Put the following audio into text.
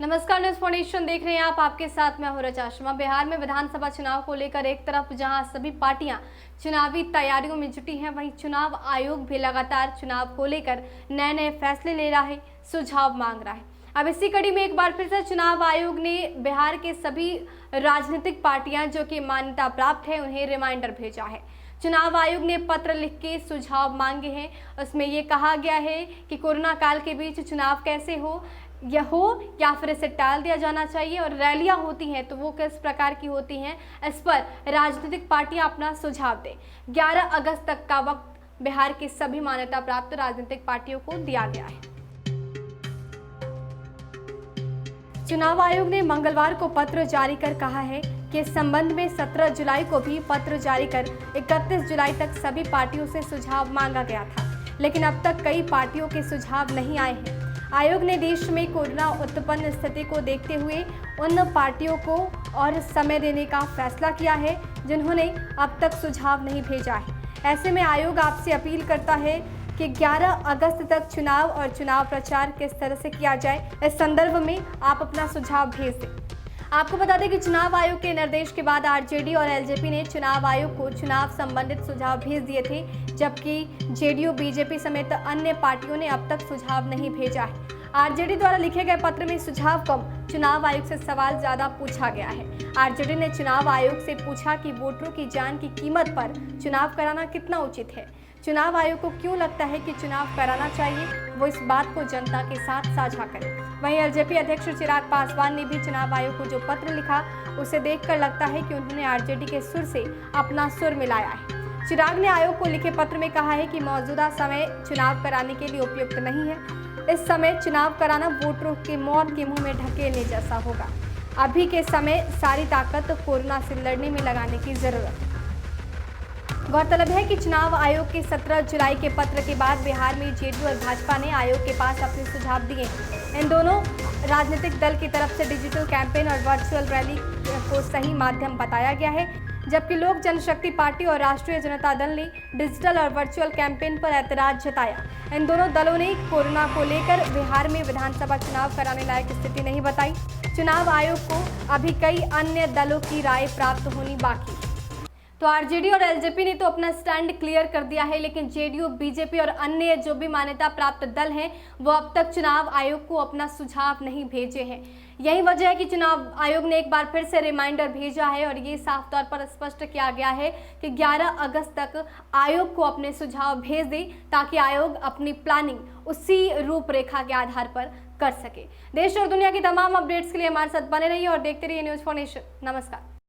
नमस्कार, news foundation देख रहे हैं आप। आपके साथ मैं हूं रचा शर्मा। बिहार में विधानसभा चुनाव को लेकर एक तरफ जहां सभी पार्टियां चुनावी तैयारियों में जुटी हैं, वहीं चुनाव आयोग भी लगातार चुनाव को लेकर नए नए फैसले ले रहा है, सुझाव मांग रहा है। अब इसी कड़ी में एक बार फिर से चुनाव आयोग ने बिहार के सभी राजनीतिक पार्टियां जो कि मान्यता प्राप्त है उन्हें रिमाइंडर भेजा है। चुनाव आयोग ने पत्र लिख के सुझाव मांगे हैं। उसमें ये कहा गया है कि कोरोना काल के बीच चुनाव कैसे हो या फिर इसे टाल दिया जाना चाहिए, और रैलियां होती हैं तो वो किस प्रकार की होती हैं, इस पर राजनीतिक पार्टियां अपना सुझाव दें। 11 अगस्त तक का वक्त बिहार की सभी मान्यता प्राप्त राजनीतिक पार्टियों को दिया गया है। चुनाव आयोग ने मंगलवार को पत्र जारी कर कहा है कि इस संबंध में 17 जुलाई को भी पत्र जारी कर 31 जुलाई तक सभी पार्टियों से सुझाव मांगा गया था, लेकिन अब तक कई पार्टियों के सुझाव नहीं आए हैं। आयोग ने देश में कोरोना उत्पन्न स्थिति को देखते हुए उन पार्टियों को और समय देने का फैसला किया है जिन्होंने अब तक सुझाव नहीं भेजा है। ऐसे में आयोग आपसे अपील करता है कि 11 अगस्त तक चुनाव और चुनाव प्रचार किस तरह से किया जाए, इस संदर्भ में आप अपना सुझाव भेज दें। आपको बता दें कि चुनाव आयोग के निर्देश के बाद आरजेडी और एलजेपी ने चुनाव आयोग को चुनाव संबंधित सुझाव भेज दिए थे, जबकि जेडीयू, बीजेपी समेत अन्य पार्टियों ने अब तक सुझाव नहीं भेजा है। आरजेडी द्वारा लिखे गए पत्र में सुझाव कम, चुनाव आयोग से सवाल ज्यादा पूछा गया है। आरजेडी ने चुनाव आयोग से पूछा कि वोटरों की जान की कीमत पर चुनाव कराना कितना उचित है। चुनाव आयोग को क्यों लगता है कि चुनाव कराना चाहिए, वो इस बात को जनता के साथ साझा करें। वहीं एलजेपी अध्यक्ष चिराग पासवान ने भी चुनाव आयोग को जो पत्र लिखा उसे देखकर लगता है कि उन्होंने आरजेडी के सुर से अपना सुर मिलाया है। चिराग ने आयोग को लिखे पत्र में कहा है कि मौजूदा समय चुनाव कराने के लिए उपयुक्त नहीं है। इस समय चुनाव कराना वोटरों की मौत के मुंह में ढकेलने जैसा होगा। अभी के समय सारी ताकत कोरोना से लड़ने में लगाने की जरूरत है। गौरतलब है कि चुनाव आयोग के 17 जुलाई के पत्र के बाद बिहार में जेडीयू और भाजपा ने आयोग के पास अपने सुझाव दिए हैं। इन दोनों राजनीतिक दल की तरफ से डिजिटल कैंपेन और वर्चुअल रैली को सही माध्यम बताया गया है, जबकि लोक जनशक्ति पार्टी और राष्ट्रीय जनता दल ने डिजिटल और वर्चुअल कैंपेन पर ऐतराज जताया। इन दोनों दलों ने कोरोना को लेकर बिहार में विधानसभा चुनाव कराने लायक स्थिति नहीं बताई। चुनाव आयोग को अभी कई अन्य दलों की राय प्राप्त होनी बाकी है। तो आरजेडी और एलजेपी ने तो अपना स्टैंड क्लियर कर दिया है, लेकिन जेडीयू, बीजेपी और अन्य जो भी मान्यता प्राप्त दल हैं वो अब तक चुनाव आयोग को अपना सुझाव नहीं भेजे हैं। यही वजह है कि चुनाव आयोग ने एक बार फिर से रिमाइंडर भेजा है और ये साफ तौर पर स्पष्ट किया गया है कि 11 अगस्त तक आयोग को अपने सुझाव भेज दे, ताकि आयोग अपनी प्लानिंग उसी रूपरेखा के आधार पर कर सके। देश और दुनिया की तमाम अपडेट्स के लिए हमारे साथ बने रहिए और देखते रहिए न्यूज़ फाउंडेशन। नमस्कार।